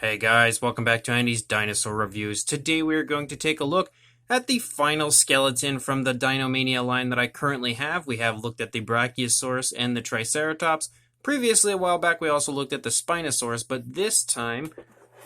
Hey guys, welcome back to Andy's Dinosaur Reviews. Today we are going to take a look at the final skeleton from the Dinomania line that I currently have. We have looked at the Brachiosaurus and the Triceratops. Previously, a while back, we also looked at the Spinosaurus, but this time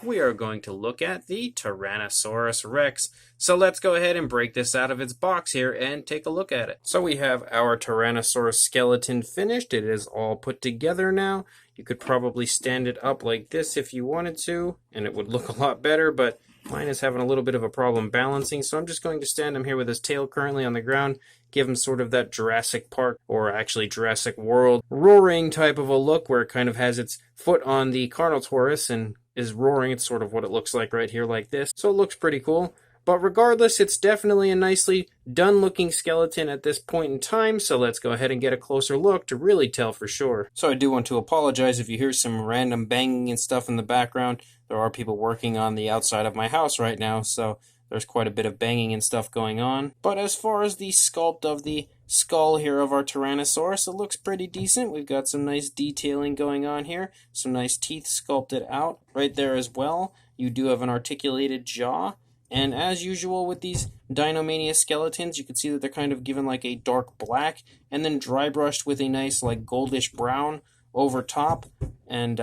we are going to look at the Tyrannosaurus Rex. So let's go ahead and break this out of its box here and take a look at it. So we have our Tyrannosaurus skeleton finished. It is all put together now. You could probably stand it up like this if you wanted to, and it would look a lot better, but mine is having a little bit of a problem balancing, so I'm just going to stand him here with his tail currently on the ground, give him sort of that Jurassic Park, or actually Jurassic World, roaring type of a look where it kind of has its foot on the Carnotaurus and is roaring. It's sort of what it looks like right here like this, so it looks pretty cool. But regardless, it's definitely a nicely done-looking skeleton at this point in time, so let's go ahead and get a closer look to really tell for sure. So I do want to apologize if you hear some random banging and stuff in the background. There are people working on the outside of my house right now, so there's quite a bit of banging and stuff going on. But as far as the sculpt of the skull here of our Tyrannosaurus, it looks pretty decent. We've got some nice detailing going on here, some nice teeth sculpted out right there as well. You do have an articulated jaw. And as usual with these Dinomania skeletons, you can see that they're kind of given like a dark black and then dry brushed with a nice like goldish brown over top. And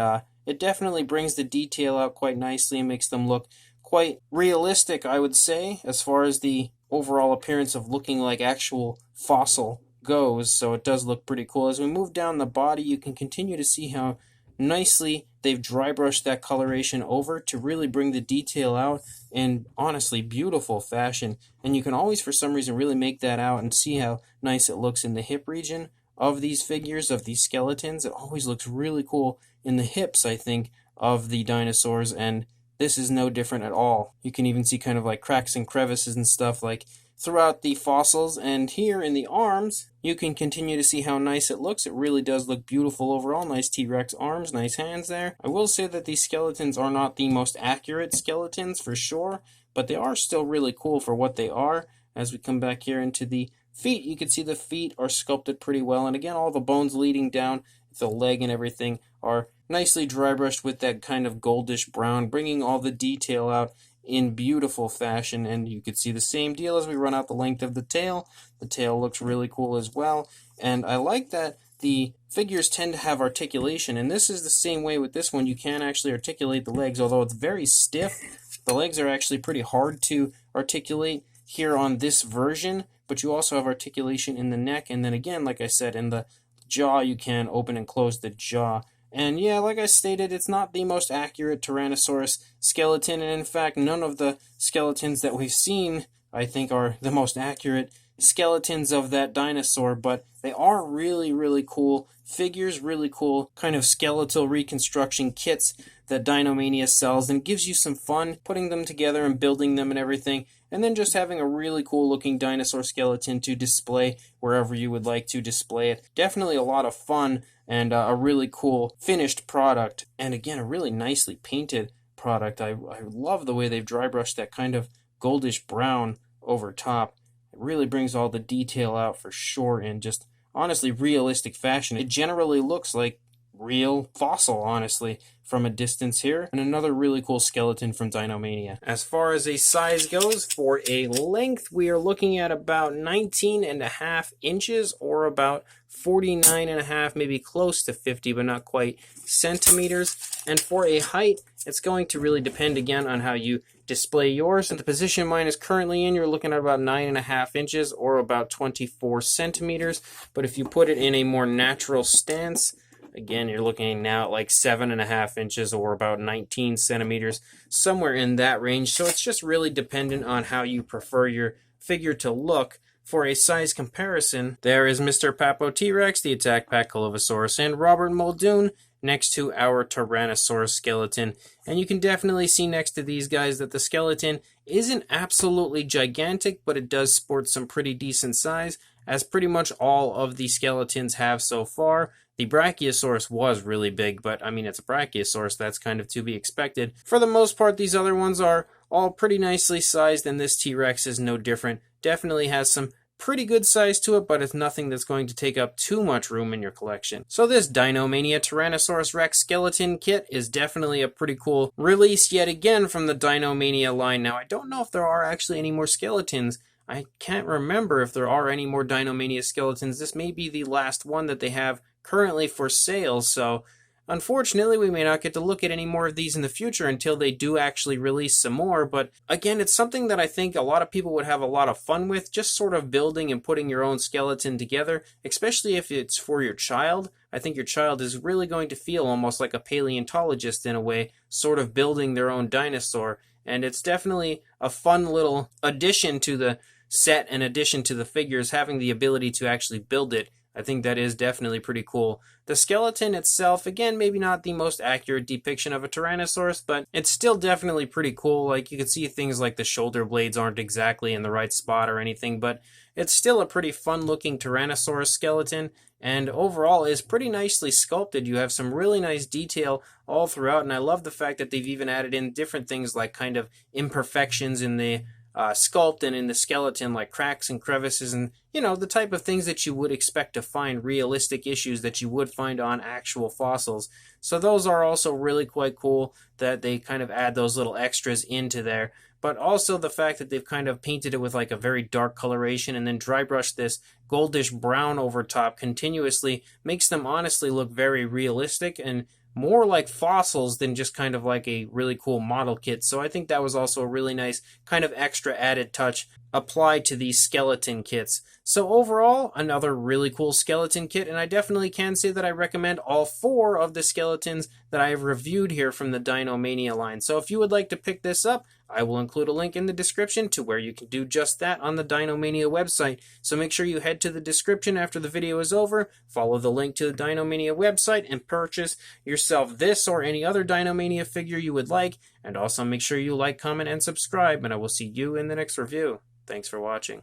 it definitely brings the detail out quite nicely and makes them look quite realistic, I would say, as far as the overall appearance of looking like actual fossil goes. So it does look pretty cool. As we move down the body, you can continue to see how nicely they've dry brushed that coloration over to really bring the detail out in honestly beautiful fashion. And you can always for some reason really make that out and see how nice it looks in the hip region of these figures, of these skeletons. It always looks really cool in the hips, I think, of the dinosaurs, and this is no different at all. You can even see kind of like cracks and crevices and stuff like throughout the fossils, and here in the arms, you can continue to see how nice it looks. It really does look beautiful overall. Nice T-Rex arms, nice hands there. I will say that these skeletons are not the most accurate skeletons for sure, but they are still really cool for what they are. As we come back here into the feet, you can see the feet are sculpted pretty well, and again, all the bones leading down, the leg and everything are nicely dry brushed with that kind of goldish brown, bringing all the detail out in beautiful fashion. And you can see the same deal as we run out the length of the tail. The tail looks really cool as well, and I like that the figures tend to have articulation, and this is the same way with this one. You can actually articulate the legs, although it's very stiff. The legs are actually pretty hard to articulate here on this version, but you also have articulation in the neck, and then again, like I said, in the jaw, you can open and close the jaw. And yeah, like I stated, it's not the most accurate Tyrannosaurus skeleton, and in fact, none of the skeletons that we've seen, I think, are the most accurate skeletons of that dinosaur, but they are really, really cool figures, really cool kind of skeletal reconstruction kits that Dinomania sells, and it gives you some fun putting them together and building them and everything, and then just having a really cool looking dinosaur skeleton to display wherever you would like to display it. Definitely a lot of fun and a really cool finished product, and again, a really nicely painted product. I love the way they've dry brushed that kind of goldish brown over top. It really brings all the detail out for sure in just honestly realistic fashion. It generally looks like real fossil, honestly, from a distance here. And another really cool skeleton from Dinomania. As far as a size goes, for a length, we are looking at about 19.5 inches, or about 49.5, maybe close to 50, but not quite, centimeters. And for a height, it's going to really depend again on how you display yours. And the position mine is currently in, you're looking at about 9.5 inches, or about 24 centimeters. But if you put it in a more natural stance, again, you're looking now at like 7.5 inches, or about 19 centimeters, somewhere in that range. So it's just really dependent on how you prefer your figure to look. For a size comparison, there is Mr. Papo T-Rex, the Attack Pack Colovosaurus, and Robert Muldoon next to our Tyrannosaurus skeleton. And you can definitely see next to these guys that the skeleton isn't absolutely gigantic, but it does sport some pretty decent size, as pretty much all of the skeletons have so far. The Brachiosaurus was really big, but I mean, it's a Brachiosaurus, that's kind of to be expected. For the most part, these other ones are all pretty nicely sized, and this T-Rex is no different. Definitely has some pretty good size to it, but it's nothing that's going to take up too much room in your collection. So this Dinomania Tyrannosaurus Rex skeleton kit is definitely a pretty cool release yet again from the Dinomania line. Now, I don't know if there are actually any more skeletons. I can't remember if there are any more Dinomania skeletons. This may be the last one that they have currently for sale, so unfortunately, we may not get to look at any more of these in the future until they do actually release some more, but again, it's something that I think a lot of people would have a lot of fun with, just sort of building and putting your own skeleton together, especially if it's for your child. I think your child is really going to feel almost like a paleontologist in a way, sort of building their own dinosaur, and it's definitely a fun little addition to the set and addition to the figures, having the ability to actually build it. I think that is definitely pretty cool. The skeleton itself, again, maybe not the most accurate depiction of a Tyrannosaurus, but it's still definitely pretty cool. Like, you can see things like the shoulder blades aren't exactly in the right spot or anything, but it's still a pretty fun-looking Tyrannosaurus skeleton, and overall is pretty nicely sculpted. You have some really nice detail all throughout, and I love the fact that they've even added in different things like kind of imperfections in the sculpt and in the skeleton, like cracks and crevices and, you know, the type of things that you would expect to find, realistic issues that you would find on actual fossils. So those are also really quite cool that they kind of add those little extras into there. But also the fact that they've kind of painted it with like a very dark coloration and then dry brushed this goldish brown over top continuously makes them honestly look very realistic and more like fossils than just kind of like a really cool model kit. So I think that was also a really nice kind of extra added touch applied to these skeleton kits. So overall, another really cool skeleton kit, and I definitely can say that I recommend all 4 of the skeletons that I have reviewed here from the Dinomania line. So if you would like to pick this up, I will include a link in the description to where you can do just that on the Dinomania website. So make sure you head to the description after the video is over, follow the link to the Dinomania website, and purchase yourself this or any other Dinomania figure you would like. And also make sure you like, comment, and subscribe, and I will see you in the next review. Thanks for watching.